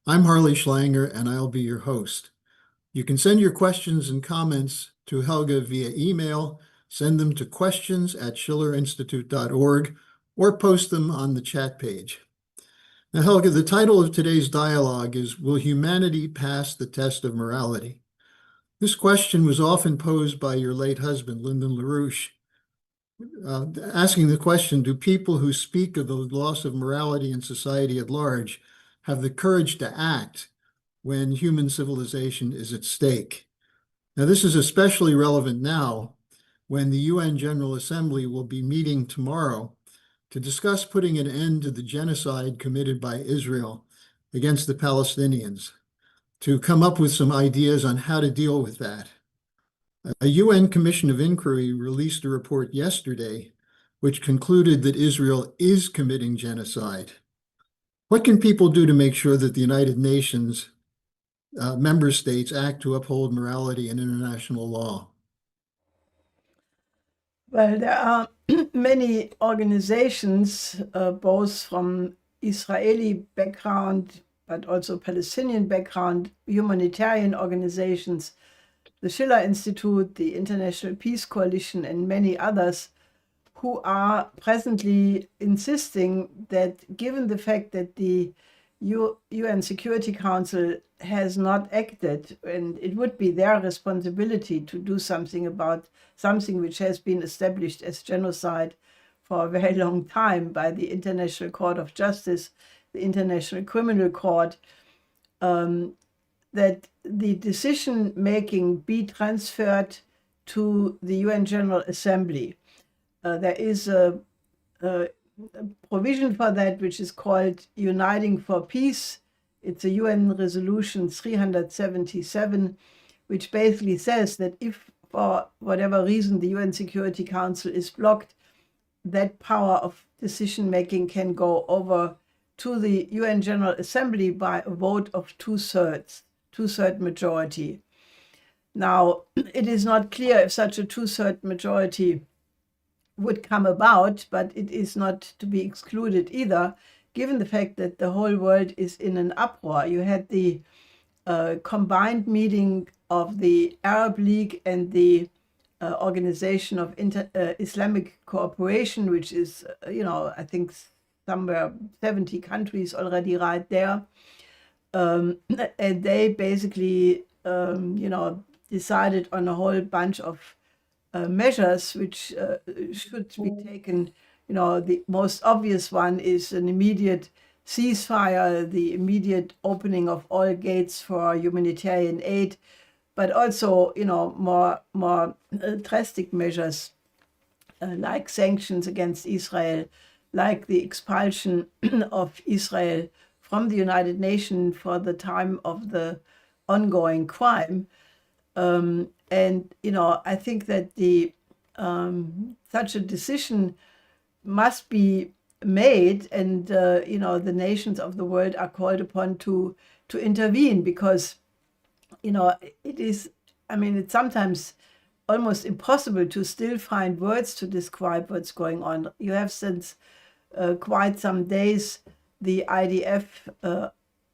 I'm Harley Schlanger, and I'll be your host. You can send your questions and comments to Helga via email, send them to questions@schillerinstitute.org, or post them on the chat page. Now, Helga, the title of today's dialogue is Will Humanity Pass the Test of Morality? This question was often posed by your late husband, Lyndon LaRouche, asking the question, do people who speak of the loss of morality in society at large have the courage to act when human civilization is at stake? Now, this is especially relevant now when the UN General Assembly will be meeting tomorrow to discuss putting an end to the genocide committed by Israel against the Palestinians, to come up with some ideas on how to deal with that. A UN Commission of Inquiry released a report yesterday which concluded that Israel is committing genocide. What can people do to make sure that the United Nations member states act to uphold morality and international law? Well, there are many organizations, both from Israeli background, but also Palestinian background, humanitarian organizations, the Schiller Institute, the International Peace Coalition, and many others, who are presently insisting that given the fact that the UN Security Council has not acted, and it would be their responsibility to do something about something which has been established as genocide for a very long time by the International Court of Justice, the International Criminal Court, that the decision making be transferred to the UN General Assembly. There is a provision for that, which is called Uniting for Peace. It's a UN resolution 377, which basically says that if for whatever reason the UN Security Council is blocked, that power of decision making can go over to the UN General Assembly by a vote of two-third majority. Now, it is not clear if such a two-third majority would come about, but it is not to be excluded either, given the fact that the whole world is in an uproar. You had the combined meeting of the Arab League and the Organization of Islamic Cooperation, which is, I think somewhere 70 countries already right there. And they basically, decided on a whole bunch of measures which should be taken. The most obvious one is an immediate ceasefire, the immediate opening of all gates for humanitarian aid, but also, more drastic measures like sanctions against Israel, like the expulsion of Israel from the United Nations for the time of the ongoing crime. I think that the such a decision must be made, and the nations of the world are called upon to intervene, because it is, it's sometimes almost impossible to still find words to describe what's going on. You have since quite some days the IDF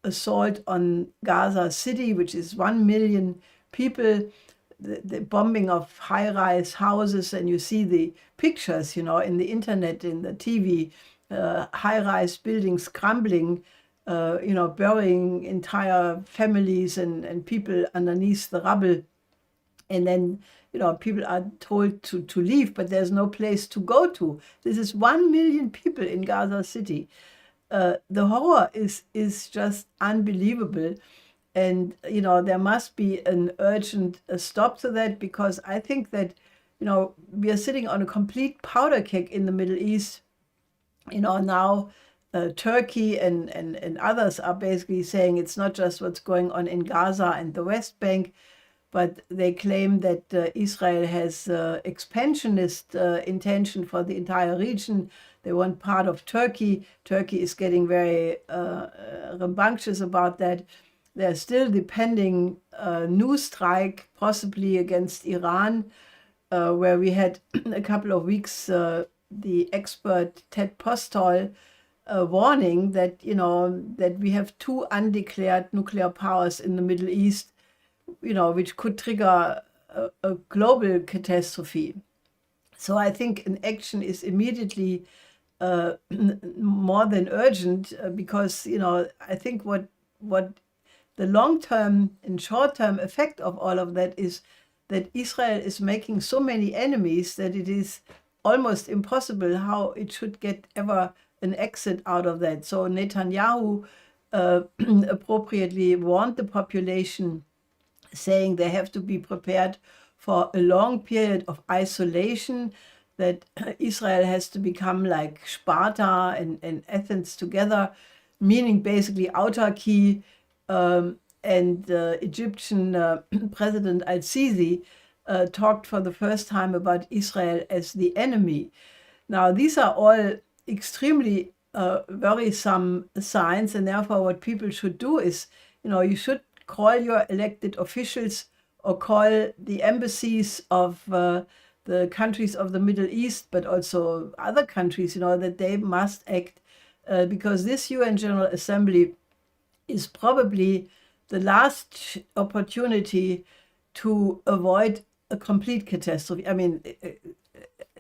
assault on Gaza City, which is 1 million people, the bombing of high-rise houses, and you see the pictures, in the internet, in the TV, high-rise buildings crumbling, burying entire families and people underneath the rubble. And then, people are told to leave, but there's no place to go to. This is 1 million people in Gaza City. The horror is just unbelievable. And, there must be an urgent stop to that, because I think that, we are sitting on a complete powder keg in the Middle East. Now Turkey and others are basically saying it's not just what's going on in Gaza and the West Bank, but they claim that Israel has expansionist intention for the entire region. They want part of Turkey. Turkey is getting very rambunctious about that. There's still the pending news strike, possibly against Iran, where we had a couple of weeks the expert Ted Postol warning that, that we have two undeclared nuclear powers in the Middle East, which could trigger a global catastrophe. So I think an action is immediately more than urgent, because I think what the long-term and short-term effect of all of that is that Israel is making so many enemies that it is almost impossible how it should get ever an exit out of that. So Netanyahu appropriately warned the population, saying they have to be prepared for a long period of isolation, that Israel has to become like Sparta and Athens together, meaning basically autarky. And Egyptian President Al-Sisi talked for the first time about Israel as the enemy. Now, these are all extremely worrisome signs, and therefore what people should do is, you should call your elected officials or call the embassies of the countries of the Middle East, but also other countries, that they must act, because this UN General Assembly is probably the last opportunity to avoid a complete catastrophe. I mean,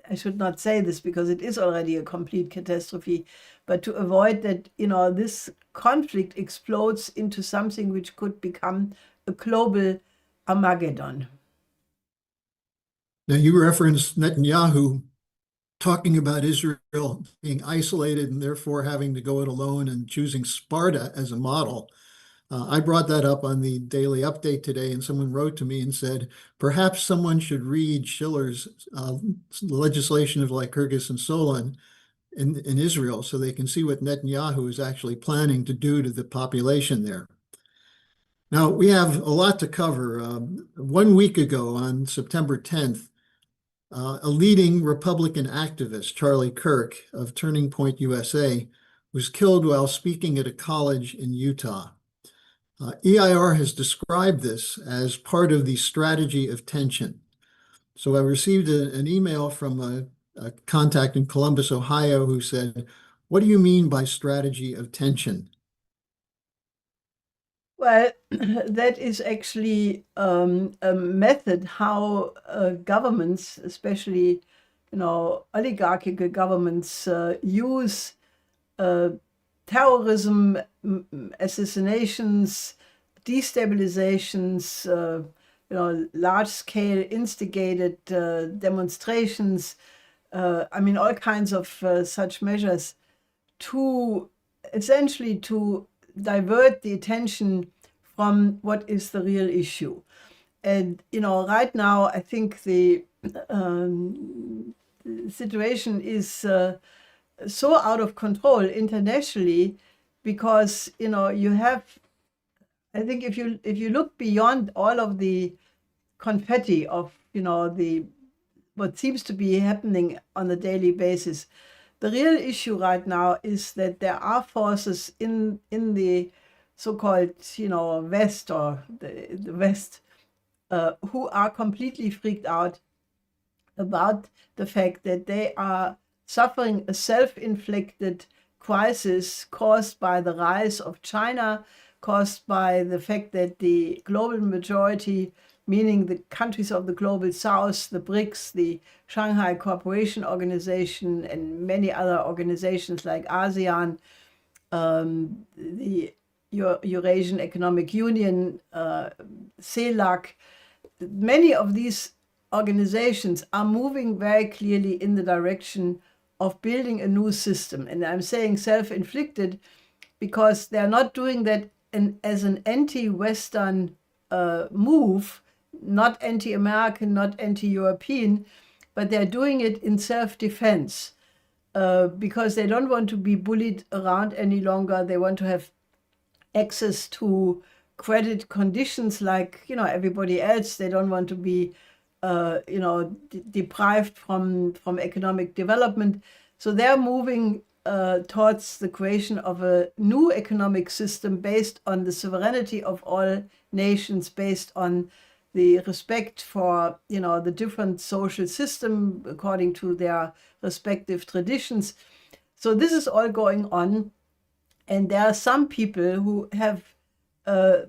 I should not say this because it is already a complete catastrophe, but to avoid that, this conflict explodes into something which could become a global Armageddon. Now, you referenced Netanyahu talking about Israel being isolated and therefore having to go it alone and choosing Sparta as a model. I brought that up on the daily update today, and someone wrote to me and said, perhaps someone should read Schiller's legislation of Lycurgus and Solon in Israel so they can see what Netanyahu is actually planning to do to the population there. Now, we have a lot to cover. 1 week ago, on September 10th, a leading Republican activist, Charlie Kirk of Turning Point USA, was killed while speaking at a college in Utah. EIR has described this as part of the strategy of tension. So I received an email from a contact in Columbus, Ohio, who said, "What do you mean by strategy of tension?" Well, that is actually a method how governments, especially, oligarchical governments, use terrorism, assassinations, destabilizations, large-scale instigated demonstrations, all kinds of such measures to essentially to divert the attention from what is the real issue. And, right now, I think the situation is so out of control internationally because, you have, I think if you look beyond all of the confetti of, what seems to be happening on a daily basis, the real issue right now is that there are forces in the so-called, West or the West who are completely freaked out about the fact that they are suffering a self-inflicted crisis caused by the rise of China, caused by the fact that the global majority, meaning the countries of the global south, the BRICS, the Shanghai Cooperation Organization, and many other organizations like ASEAN, the Eurasian Economic Union, CELAC, many of these organizations are moving very clearly in the direction of building a new system. And I'm saying self-inflicted because they're not doing that as an anti-Western move, not anti-American, not anti-European, but they're doing it in self-defense because they don't want to be bullied around any longer. They want to have access to credit conditions like, everybody else. They don't want to be, deprived from economic development. So they're moving towards the creation of a new economic system based on the sovereignty of all nations, based on the respect for, the different social system according to their respective traditions. So this is all going on, and there are some people who have,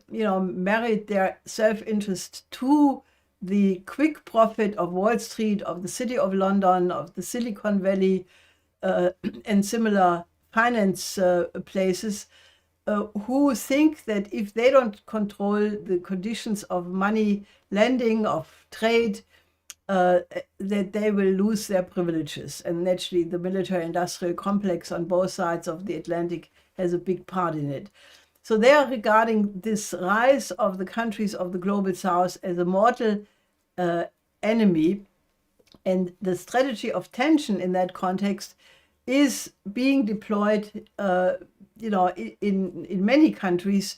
married their self-interest to the quick profit of Wall Street, of the City of London, of the Silicon Valley, and similar finance places, who think that if they don't control the conditions of money lending, of trade, that they will lose their privileges. And naturally, the military-industrial complex on both sides of the Atlantic has a big part in it. So they are regarding this rise of the countries of the global south as a mortal enemy. And the strategy of tension in that context is being deployed, in many countries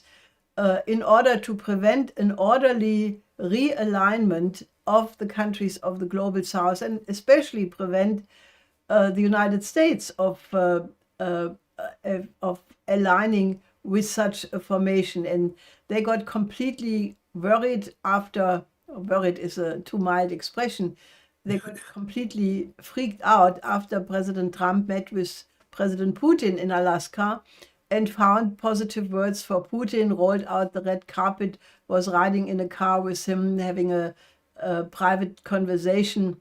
in order to prevent an orderly realignment of the countries of the global south, and especially prevent the United States of aligning with such a formation. And they got completely worried worried is a too mild expression, they got completely freaked out after President Trump met with President Putin in Alaska and found positive words for Putin, rolled out the red carpet, was riding in a car with him, having a private conversation.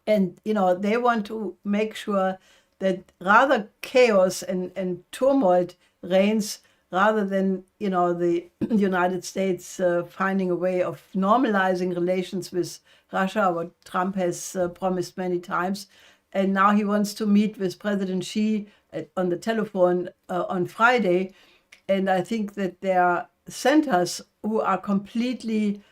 And, they want to make sure that rather chaos and turmoil reigns, rather than, the United States finding a way of normalizing relations with Russia, what Trump has promised many times. And now he wants to meet with President Xi on the telephone on Friday. And I think that there are centers who are completely,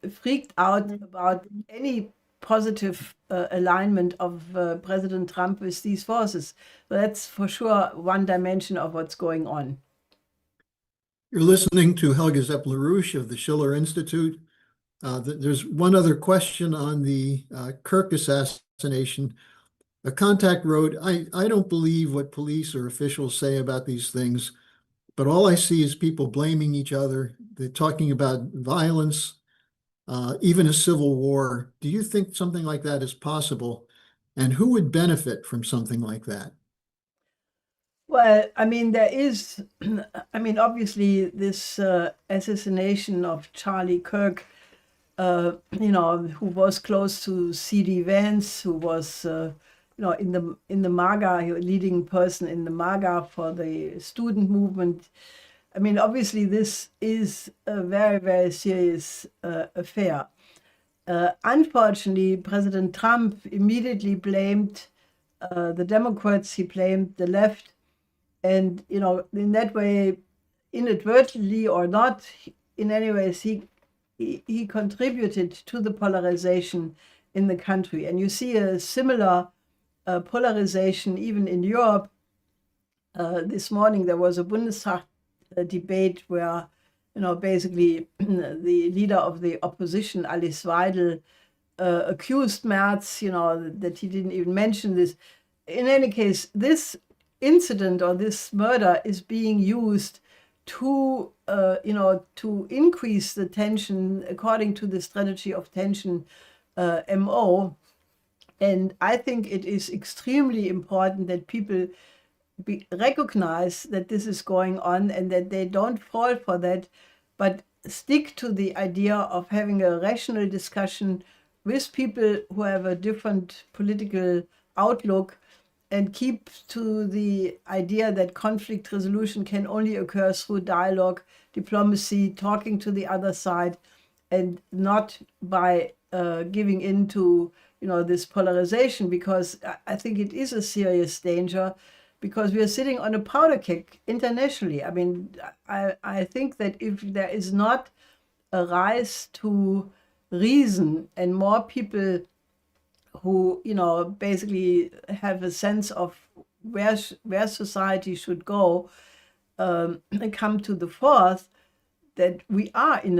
freaked out about any positive alignment of President Trump with these forces. So that's for sure one dimension of what's going on. You're listening to Helga Zepp-LaRouche of the Schiller Institute. There's one other question on the Kirk assassination. A contact wrote, I don't believe what police or officials say about these things, but all I see is people blaming each other. They're talking about violence, even a civil war. Do you think something like that is possible? And who would benefit from something like that? Well, there is, obviously this assassination of Charlie Kirk, who was close to C.D. Vance, who was, in the MAGA, leading person in the MAGA for the student movement. Obviously this is a very, very serious affair. Unfortunately, President Trump immediately blamed the Democrats, he blamed the left. And, in that way, inadvertently or not, in any ways, he contributed to the polarization in the country. And you see a similar polarization even in Europe. This morning, there was a Bundestag debate where, basically the leader of the opposition, Alice Weidel, accused Merz, that he didn't even mention this. In any case, this incident or this murder is being used to, to increase the tension according to the strategy of tension MO. And I think it is extremely important that people recognize that this is going on and that they don't fall for that, but stick to the idea of having a rational discussion with people who have a different political outlook, and keep to the idea that conflict resolution can only occur through dialogue, diplomacy, talking to the other side, and not by giving in to this polarization, because I think it is a serious danger, because we are sitting on a powder keg internationally. I think that if there is not a rise to reason and more people who, basically have a sense of where society should go, and come to the forth, that we are in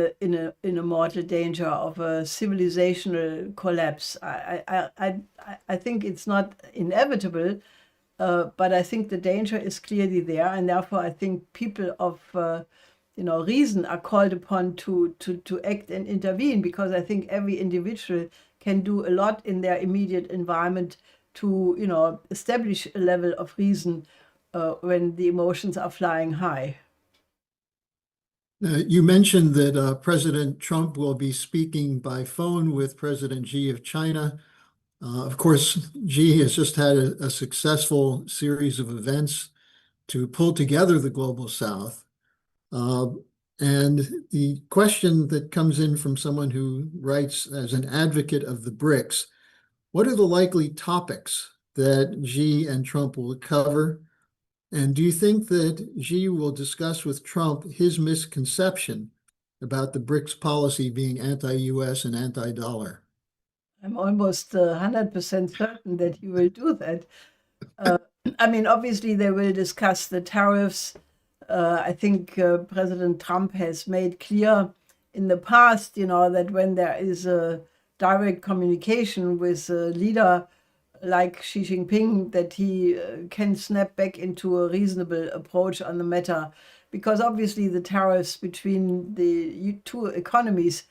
a mortal danger of a civilizational collapse. I think it's not inevitable, but I think the danger is clearly there, and therefore I think people of reason are called upon to act and intervene, because I think every individual can do a lot in their immediate environment to, establish a level of reason when the emotions are flying high. You mentioned that President Trump will be speaking by phone with President Xi of China. Of course, Xi has just had a successful series of events to pull together the global South. And the question that comes in from someone who writes as an advocate of the BRICS, what are the likely topics that Xi and Trump will cover? And do you think that Xi will discuss with Trump his misconception about the BRICS policy being anti-US and anti-dollar? I'm almost 100% certain that he will do that. I mean, obviously, they will discuss the tariffs. I think President Trump has made clear in the past, that when there is a direct communication with a leader like Xi Jinping, that he can snap back into a reasonable approach on the matter, because obviously the tariffs between the two economies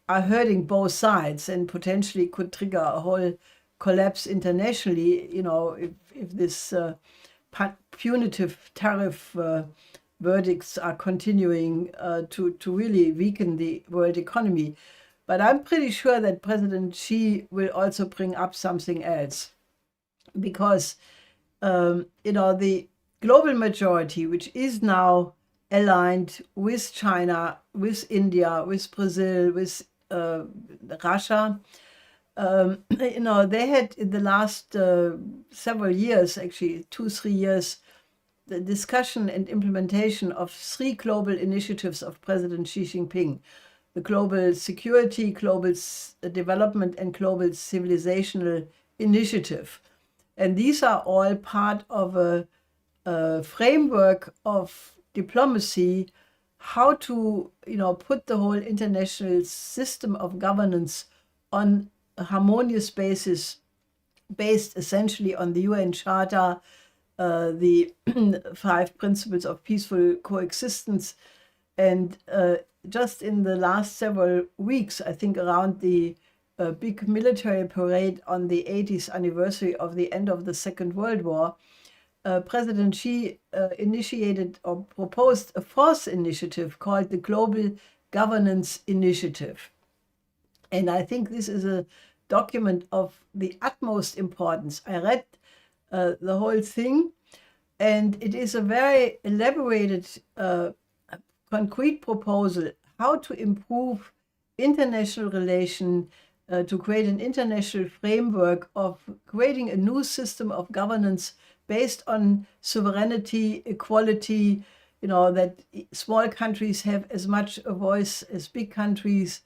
are hurting both sides and potentially could trigger a whole collapse internationally, if this punitive tariff verdicts are continuing to really weaken the world economy. But I'm pretty sure that President Xi will also bring up something else, because the global majority, which is now aligned with China, with India, with Brazil, with Russia, they had in the last several years, actually 2-3 years, the discussion and implementation of 3 global initiatives of President Xi Jinping: the Global Security, Global Development, and Global Civilizational Initiative. And these are all part of a framework of diplomacy, how to, put the whole international system of governance on a harmonious basis, based essentially on the UN Charter, the 5 principles of peaceful coexistence. And just in the last several weeks, I think around the big military parade on the 80th anniversary of the end of the Second World War, President Xi initiated or proposed a 4th initiative called the Global Governance Initiative. And I think this is a document of the utmost importance. I read the whole thing, and it is a very elaborated, concrete proposal how to improve international relation, to create an international framework of creating a new system of governance based on sovereignty, equality, that small countries have as much a voice as big countries,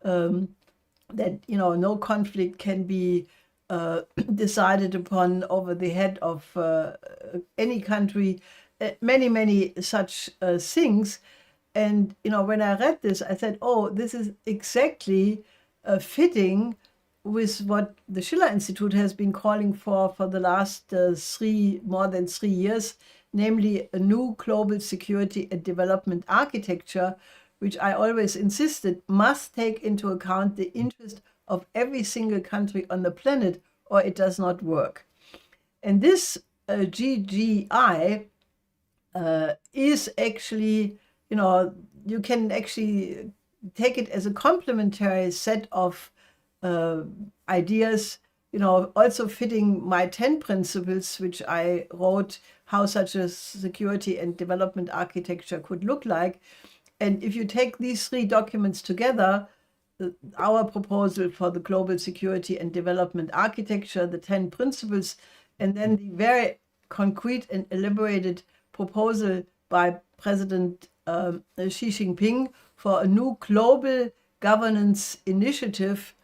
that, no conflict can be decided upon over the head of any country, many, many such things. And, when I read this, I said, oh, this is exactly fitting with what the Schiller Institute has been calling for the last more than 3 years, namely a new global security and development architecture, which I always insisted must take into account the interest of every single country on the planet, or it does not work. And this GGI is actually, you can actually take it as a complementary set of ideas, also fitting my 10 principles, which I wrote, how such a security and development architecture could look like. And if you take these 3 documents together, our proposal for the global security and development architecture, the 10 principles, and then the very concrete and elaborated proposal by President Xi Jinping for a new global governance initiative,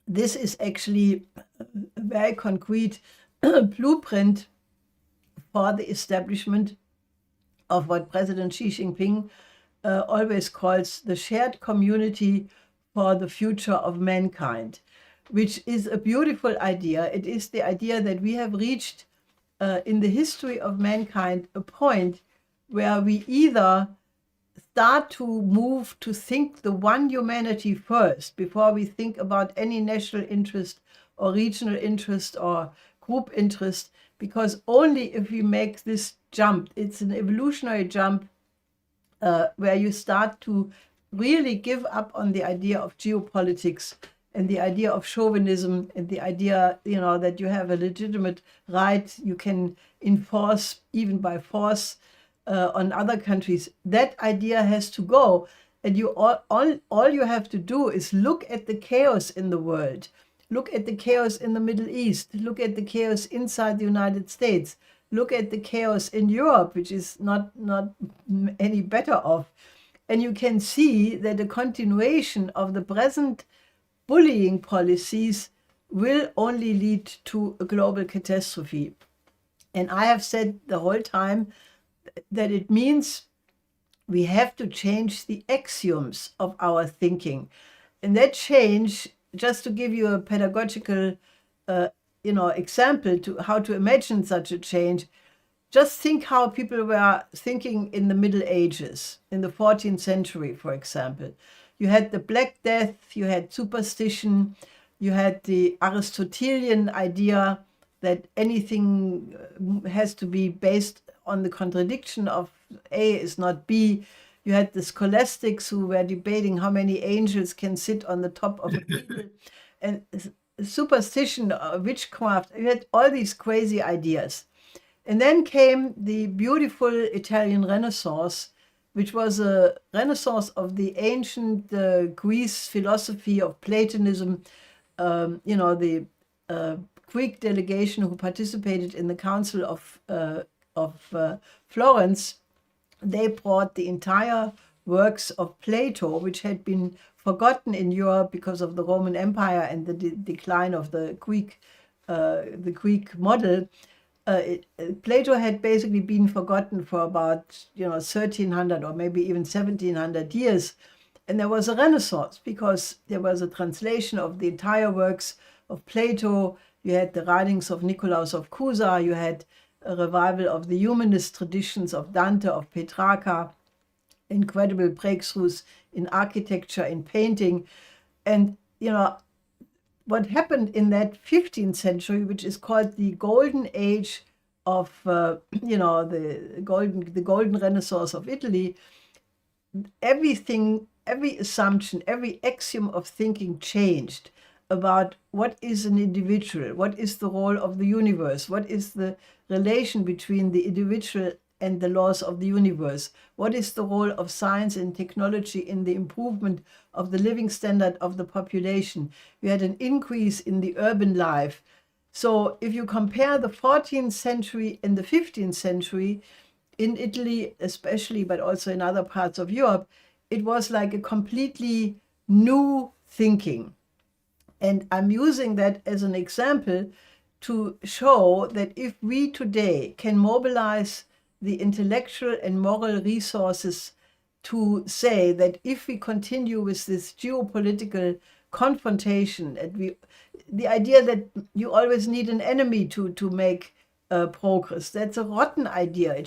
this is actually a very concrete blueprint for the establishment of what President Xi Jinping always calls the shared community for the future of mankind, which is a beautiful idea. It is the idea that we have reached in the history of mankind a point where we either start to move to think the one humanity first before we think about any national interest or regional interest or group interest, because only if we make this jump, it's an evolutionary jump, where you start to really give up on the idea of geopolitics and the idea of chauvinism and the idea, that you have a legitimate right you can enforce even by force on other countries. That idea has to go. And all you have to do is look at the chaos in the world. Look at the chaos in the Middle East. Look at the chaos inside the United States. Look at the chaos in Europe, which is not any better off. And you can see that the continuation of the present bullying policies will only lead to a global catastrophe. And I have said the whole time that it means we have to change the axioms of our thinking. And that change, just to give you a pedagogical example to how to imagine such a change, just think how people were thinking in the Middle Ages, in the 14th century, for example. You had the Black Death, you had superstition, you had the Aristotelian idea that anything has to be based on the contradiction of A is not B. You had the scholastics who were debating how many angels can sit on the top of a eagle. And superstition, witchcraft, you had all these crazy ideas. And then came the beautiful Italian Renaissance, which was a renaissance of the ancient Greece philosophy of Platonism. The Greek delegation who participated in the Council of Florence, they brought the entire works of Plato, which had been forgotten in Europe because of the Roman Empire and the decline of the Greek model. Plato had basically been forgotten for about 1300 or maybe even 1700 years. And there was a renaissance because there was a translation of the entire works of Plato. You had the writings of Nicolaus of Cusa. You had a revival of the humanist traditions of Dante, of Petrarca, incredible breakthroughs in architecture, in painting. And, what happened in that 15th century, which is called the golden age of, the golden Renaissance of Italy, everything, every assumption, every axiom of thinking changed about what is an individual, what is the role of the universe, what is the relation between the individual and the laws of the universe, what is the role of science and technology in the improvement of the living standard of the population. We had an increase in the urban life. So if you compare the 14th century and the 15th century, in Italy especially, but also in other parts of Europe, it was like a completely new thinking. And I'm using that as an example to show that if we today can mobilize the intellectual and moral resources to say that if we continue with this geopolitical confrontation, the idea that you always need an enemy to make progress, that's a rotten idea.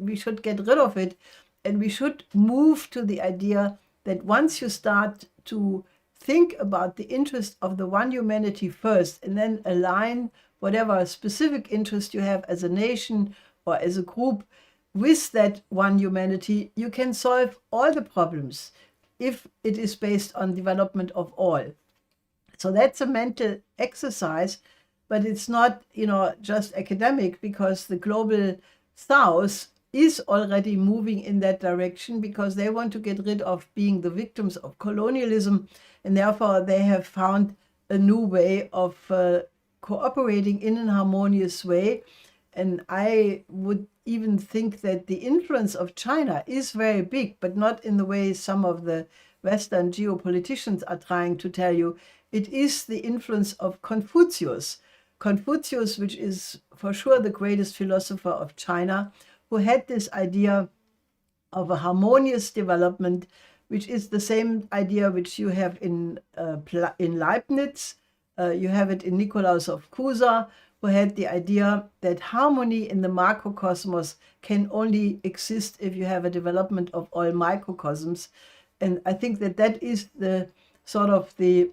We should get rid of it, and we should move to the idea that once you start to think about the interest of the one humanity first, and then align whatever specific interest you have as a nation or as a group with that one humanity, you can solve all the problems if it is based on development of all. So that's a mental exercise, but it's not, just academic, because the global South is already moving in that direction because they want to get rid of being the victims of colonialism, and therefore they have found a new way of cooperating in an harmonious way. And I would even think that the influence of China is very big, but not in the way some of the Western geopoliticians are trying to tell you. It is the influence of Confucius. Confucius, which is for sure the greatest philosopher of China, who had this idea of a harmonious development, which is the same idea which you have in Leibniz. You have it in Nicolaus of Cusa, who had the idea that harmony in the macrocosmos can only exist if you have a development of all microcosms. And I think that is the sort of the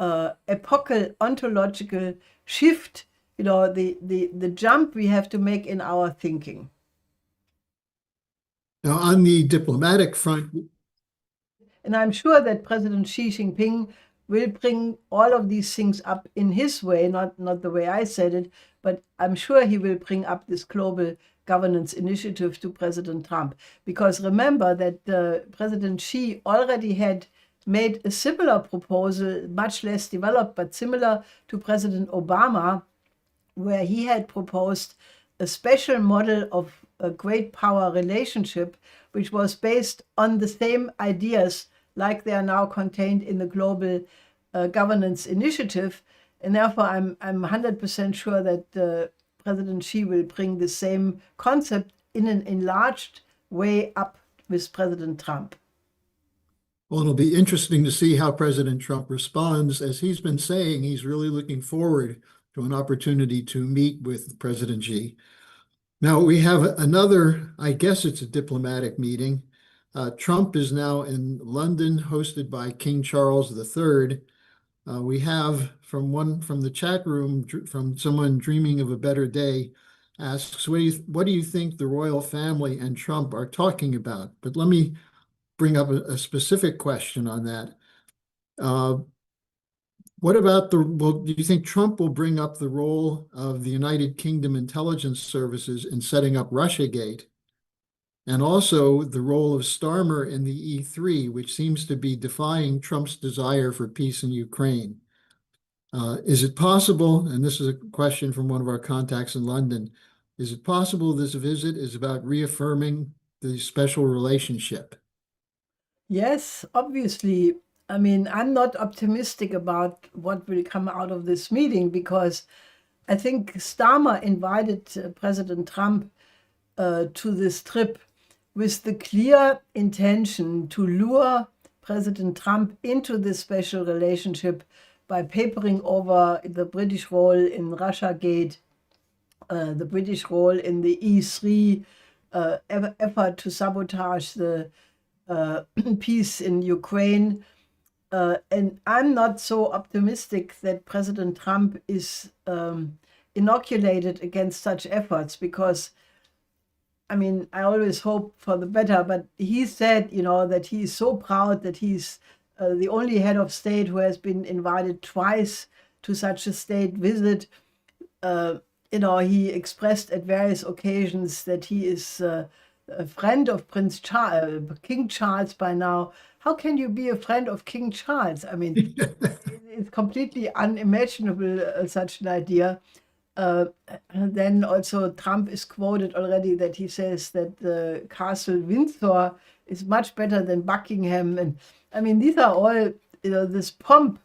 epochal ontological shift, the jump we have to make in our thinking. Now, on the diplomatic front, and I'm sure that President Xi Jinping will bring all of these things up in his way, not the way I said it, but I'm sure he will bring up this global governance initiative to President Trump. Because remember that President Xi already had made a similar proposal, much less developed, but similar to President Obama, where he had proposed a special model of a great power relationship, which was based on the same ideas like they are now contained in the Global Governance Initiative. And therefore, I'm 100% sure that President Xi will bring the same concept in an enlarged way up with President Trump. Well, it'll be interesting to see how President Trump responds. As he's been saying, he's really looking forward to an opportunity to meet with President Xi. Now, we have another, I guess it's a diplomatic meeting. Trump is now in London, hosted by King Charles III. We have from the chat room, from someone dreaming of a better day, asks, what do you think the royal family and Trump are talking about? But let me bring up a specific question on that. What about do you think Trump will bring up the role of the United Kingdom intelligence services in setting up Russiagate? And also the role of Starmer in the E3, which seems to be defying Trump's desire for peace in Ukraine. Is it possible, and this is a question from one of our contacts in London, is it possible this visit is about reaffirming the special relationship? Yes, obviously. I mean, I'm not optimistic about what will come out of this meeting because I think Starmer invited President Trump to this trip with the clear intention to lure President Trump into this special relationship by papering over the British role in Russiagate, the British role in the E3 effort to sabotage the peace in Ukraine. And I'm not so optimistic that President Trump is inoculated against such efforts because, I mean, I always hope for the better, but he said, that he is so proud that he's the only head of state who has been invited twice to such a state visit. He expressed at various occasions that he is a friend of King Charles by now. How can you be a friend of King Charles? I mean, it's completely unimaginable, such an idea. And then also Trump is quoted already that he says that Castle Windsor is much better than Buckingham. And I mean, these are all, this pomp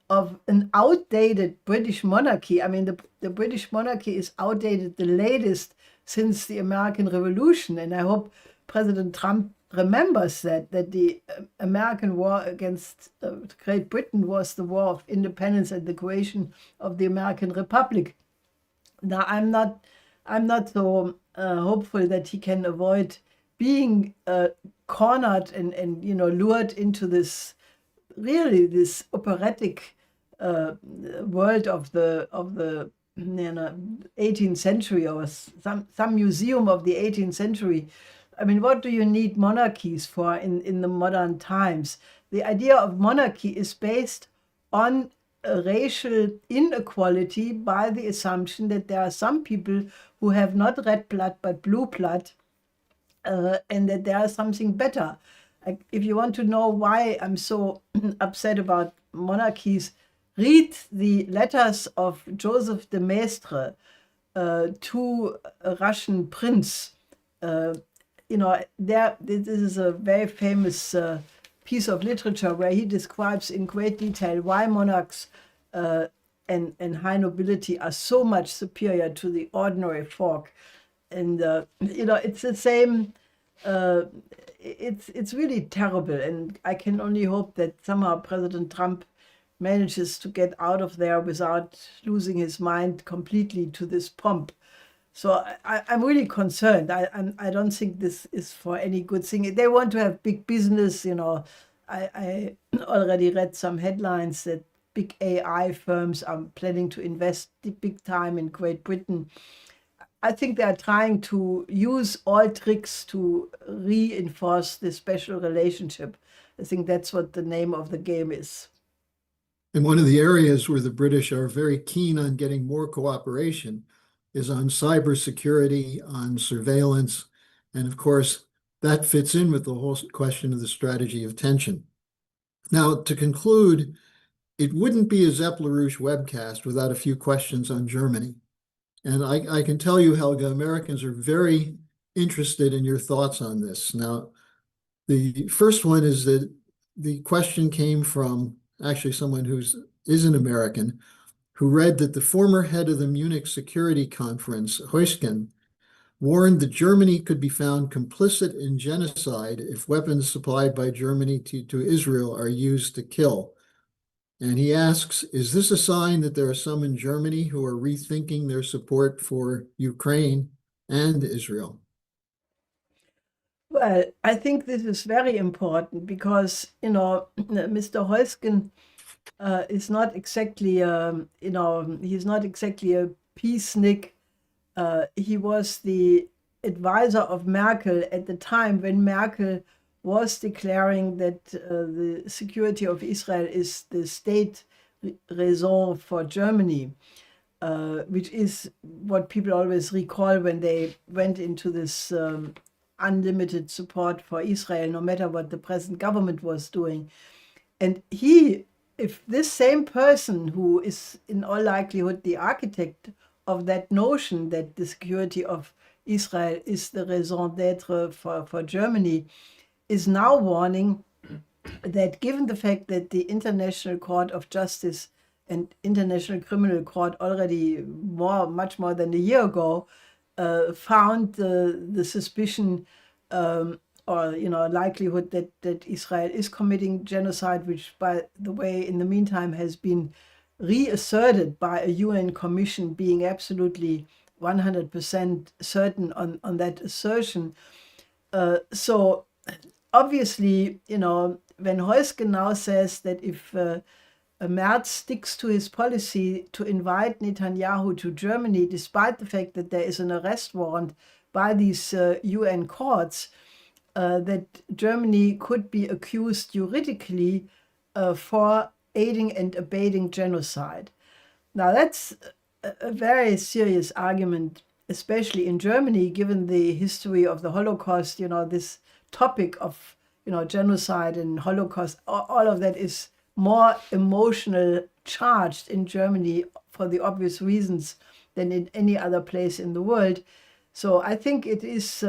of an outdated British monarchy. I mean, the British monarchy is outdated, the latest since the American Revolution. And I hope President Trump remembers that the American war against Great Britain was the war of independence and the creation of the American Republic. Now, I'm not so hopeful that he can avoid being cornered and lured into this operatic world of the 18th century or some museum of the 18th century. I mean, what do you need monarchies for in the modern times? The idea of monarchy is based on a racial inequality by the assumption that there are some people who have not red blood but blue blood, and that there is something better. If you want to know why I'm so upset about monarchies, read the letters of Joseph de Maistre to a Russian prince. This is a very famous piece of literature where he describes in great detail why monarchs and high nobility are so much superior to the ordinary folk. And, it's the same, it's really terrible. And I can only hope that somehow President Trump manages to get out of there without losing his mind completely to this pomp. So I'm really concerned. I don't think this is for any good thing. They want to have big business, I already read some headlines that big AI firms are planning to invest big time in Great Britain. I think they are trying to use all tricks to reinforce this special relationship. I think that's what the name of the game is. And one of the areas where the British are very keen on getting more cooperation is on cybersecurity, on surveillance. And of course, that fits in with the whole question of the strategy of tension. Now, to conclude, it wouldn't be a Zepp-LaRouche webcast without a few questions on Germany. And I can tell you, Helga, Americans are very interested in your thoughts on this. Now, the first one is that the question came from actually someone is an American who read that the former head of the Munich Security Conference, Heusgen, warned that Germany could be found complicit in genocide if weapons supplied by Germany to Israel are used to kill. And he asks, is this a sign that there are some in Germany who are rethinking their support for Ukraine and Israel? Well, I think this is very important because, Mr. Heusgen is not exactly, he's not exactly a peacenik. He was the advisor of Merkel at the time when Merkel was declaring that the security of Israel is the state raison for Germany, which is what people always recall when they went into this unlimited support for Israel, no matter what the present government was doing. And if this same person who is in all likelihood the architect of that notion that the security of Israel is the raison d'etre for Germany, is now warning that given the fact that the International Court of Justice and International Criminal Court already much more than a year ago found the suspicion or likelihood that Israel is committing genocide, which, by the way, in the meantime has been reasserted by a UN commission being absolutely 100% certain on that assertion. So obviously, when Heusgen now says that if Merz sticks to his policy to invite Netanyahu to Germany, despite the fact that there is an arrest warrant by these UN courts, that Germany could be accused juridically for aiding and abetting genocide. Now, that's a very serious argument, especially in Germany, given the history of the Holocaust. This topic of genocide and Holocaust, all of that is more emotional charged in Germany for the obvious reasons than in any other place in the world. So I think it is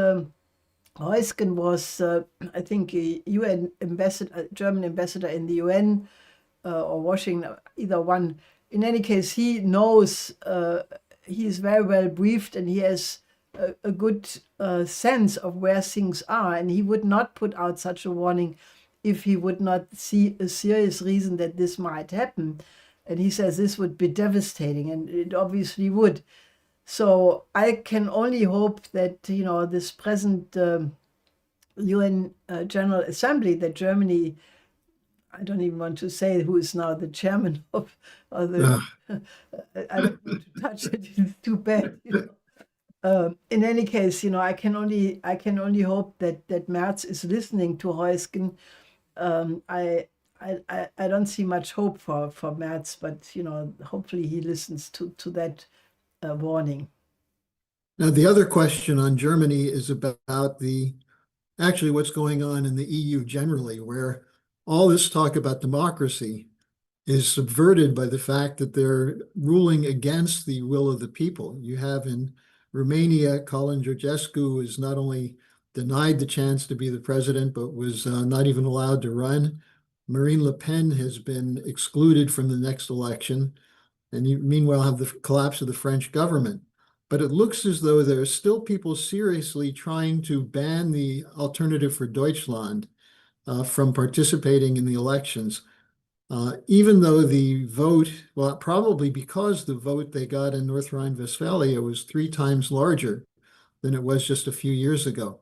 Heusgen was, I think, a UN ambassador, German ambassador in the UN or Washington, either one. In any case, he knows, he is very well briefed, and he has a good sense of where things are. And he would not put out such a warning if he would not see a serious reason that this might happen. And he says this would be devastating, and it obviously would. So I can only hope that, this present UN General Assembly, that Germany, I don't even want to say who is now the chairman of the, I don't want to touch it, it's too bad. In any case, I can only hope that Merz is listening to Heusgen. I don't see much hope for Merz, but hopefully he listens to that warning. Now, the other question on Germany is about actually what's going on in the EU generally, where all this talk about democracy is subverted by the fact that they're ruling against the will of the people. You have in Romania, Colin Georgescu is not only denied the chance to be the president, but was not even allowed to run. Marine Le Pen has been excluded from the next election. And you meanwhile have the collapse of the French government. But it looks as though there are still people seriously trying to ban the Alternative for Deutschland from participating in the elections, even though the vote, well, probably because the vote they got in North Rhine-Westphalia was 3 times larger than it was just a few years ago.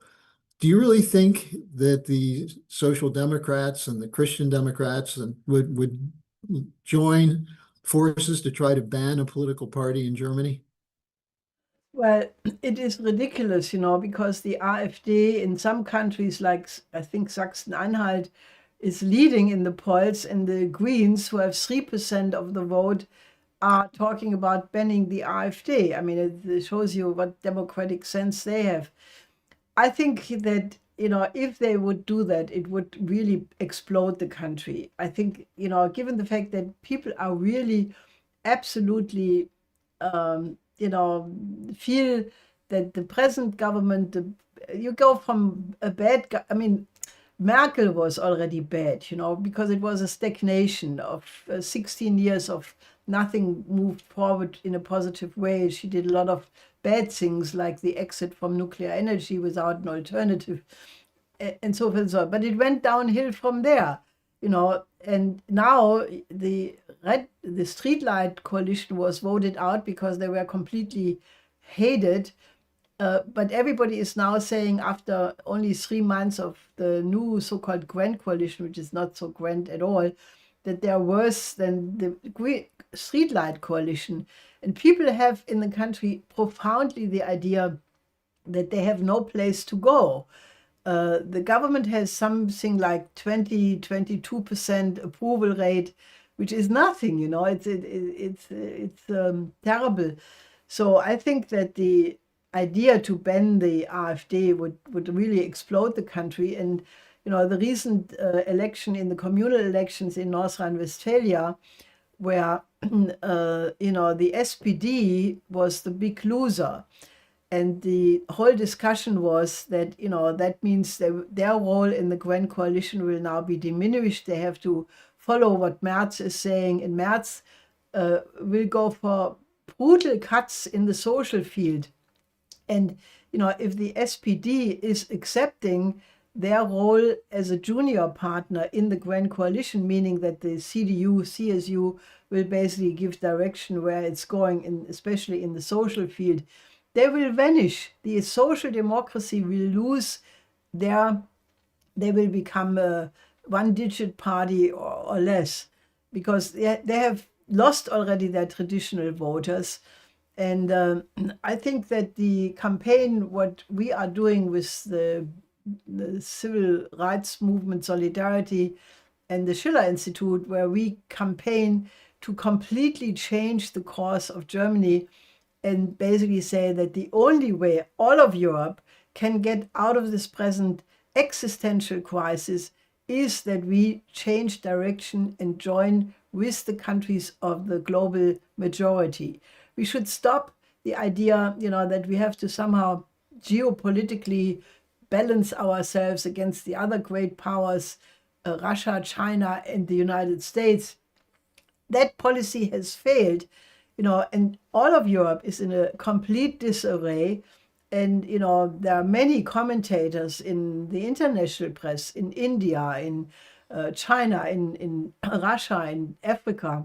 Do you really think that the Social Democrats and the Christian Democrats would join forces to try to ban a political party in Germany? Well, it is ridiculous, because the AfD in some countries, like I think Sachsen-Anhalt, is leading in the polls, and the Greens, who have 3% of the vote, are talking about banning the AfD. I mean, it shows you what democratic sense they have. I think that, if they would do that, it would really explode the country. I think, given the fact that people are really absolutely, feel that the present government, you go from a I mean, Merkel was already bad, because it was a stagnation of 16 years of nothing moved forward in a positive way. She did a lot of bad things like the exit from nuclear energy without an alternative and so forth and so on. But it went downhill from there, and now the streetlight coalition was voted out because they were completely hated. But everybody is now saying, after only 3 months of the new so-called grand coalition, which is not so grand at all, that they're worse than the streetlight coalition. And people have in the country profoundly the idea that they have no place to go. The government has something like 22% approval rate, which is nothing, it's terrible. So I think that the idea to ban the AfD would really explode the country. And, the recent election in the communal elections in North Rhine-Westphalia, where, the SPD was the big loser. And the whole discussion was that, that means their role in the Grand Coalition will now be diminished. They have to follow what Merz is saying. And Merz will go for brutal cuts in the social field. And, if the SPD is accepting their role as a junior partner in the Grand Coalition, meaning that the CDU, CSU will basically give direction where it's going, especially in the social field, they will vanish. The social democracy will lose they will become a one-digit party or less, because they have lost already their traditional voters. And I think that the campaign, what we are doing with the civil rights movement Solidarity and the Schiller Institute, where we campaign to completely change the course of Germany and basically say that the only way all of Europe can get out of this present existential crisis is that we change direction and join with the countries of the global majority. We should stop the idea, that we have to somehow geopolitically balance ourselves against the other great powers, Russia, China, and the United States. That policy has failed, and all of Europe is in a complete disarray. And, there are many commentators in the international press, in India, in China, in Russia, in Africa,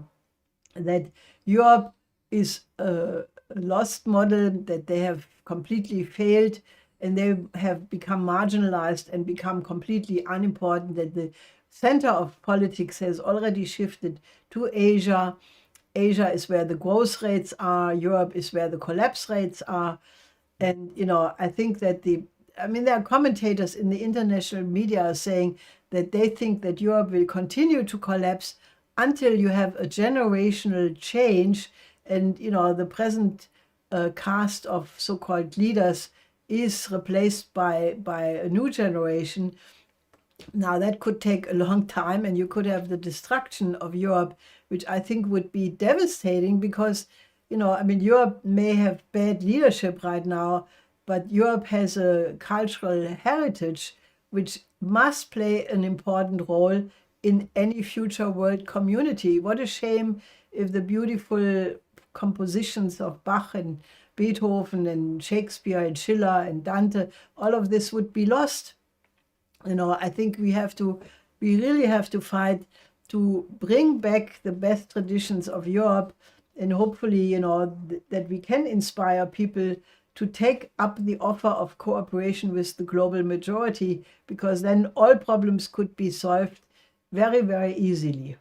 that Europe is a lost model, that they have completely failed, and they have become marginalized and become completely unimportant, that the center of politics has already shifted to Asia. Asia is where the growth rates are. Europe is where the collapse rates are. And, I think that there are commentators in the international media saying that they think that Europe will continue to collapse until you have a generational change. And, the present cast of so-called leaders is replaced by a new generation. Now, that could take a long time, and you could have the destruction of Europe, which I think would be devastating because, Europe may have bad leadership right now, but Europe has a cultural heritage which must play an important role in any future world community. What a shame if the beautiful compositions of Bach and Beethoven and Shakespeare and Schiller and Dante, all of this would be lost. I think we really have to fight to bring back the best traditions of Europe, and hopefully, that we can inspire people to take up the offer of cooperation with the global majority, because then all problems could be solved very, very easily.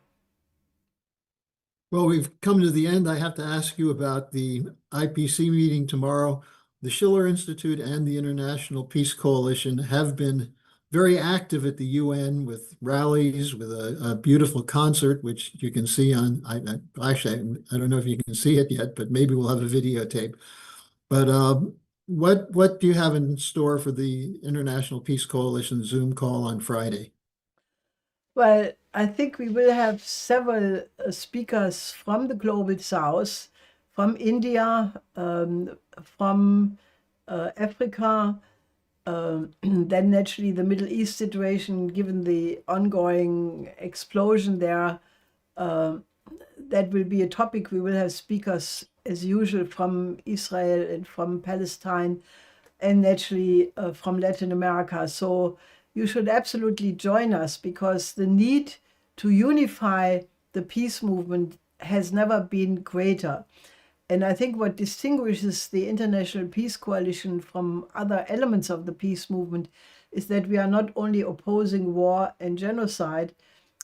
Well, we've come to the end. I have to ask you about the IPC meeting tomorrow. The Schiller Institute and the International Peace Coalition have been very active at the UN with rallies, with a beautiful concert, which you can see on, actually, I don't know if you can see it yet, but maybe we'll have a videotape. But what do you have in store for the International Peace Coalition Zoom call on Friday? Well, I think we will have several speakers from the global south, from India, from Africa, then naturally the Middle East situation, given the ongoing explosion there. That will be a topic. We will have speakers, as usual, from Israel and from Palestine, and naturally from Latin America. So you should absolutely join us, because the need to unify the peace movement has never been greater. And I think what distinguishes the International Peace Coalition from other elements of the peace movement is that we are not only opposing war and genocide,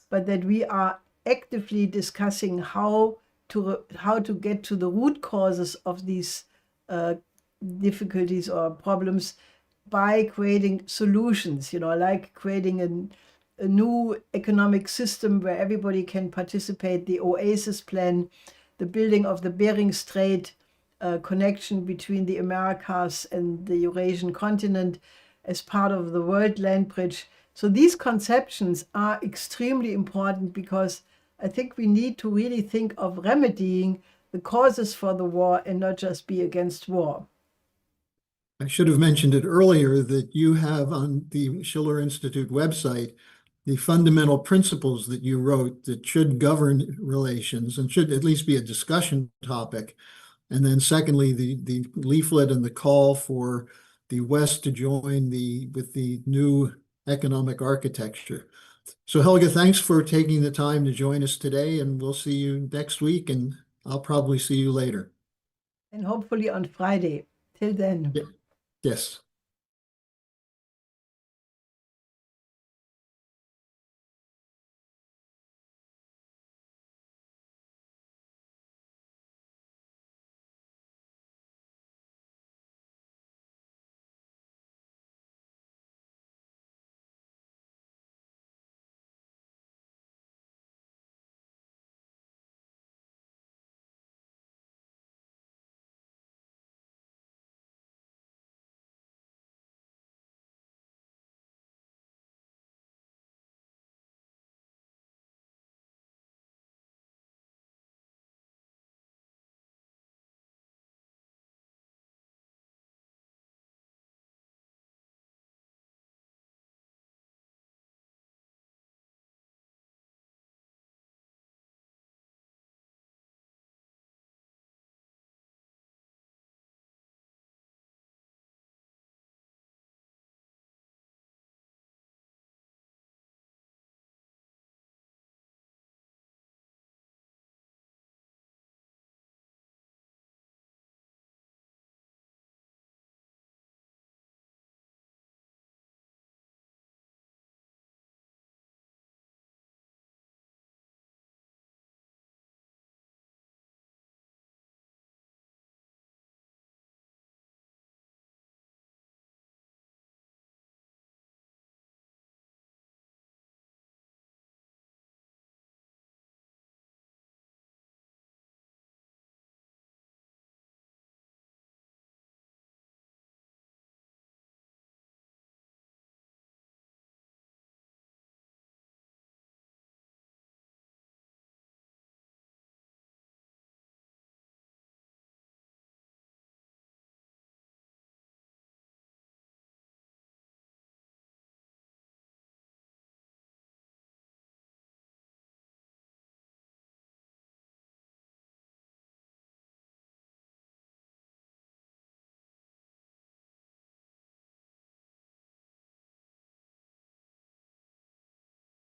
but that we are actively discussing how to get to the root causes of these difficulties or problems by creating solutions, like creating a new economic system where everybody can participate, the Oasis Plan, the building of the Bering Strait, connection between the Americas and the Eurasian continent as part of the World Land Bridge. So these conceptions are extremely important, because I think we need to really think of remedying the causes for the war and not just be against war. I should have mentioned it earlier that you have on the Schiller Institute website the fundamental principles that you wrote that should govern relations and should at least be a discussion topic. And then secondly, the leaflet and the call for the West to join with the new economic architecture. So Helga, thanks for taking the time to join us today, and we'll see you next week, and I'll probably see you later. And hopefully on Friday. Till then. Yes.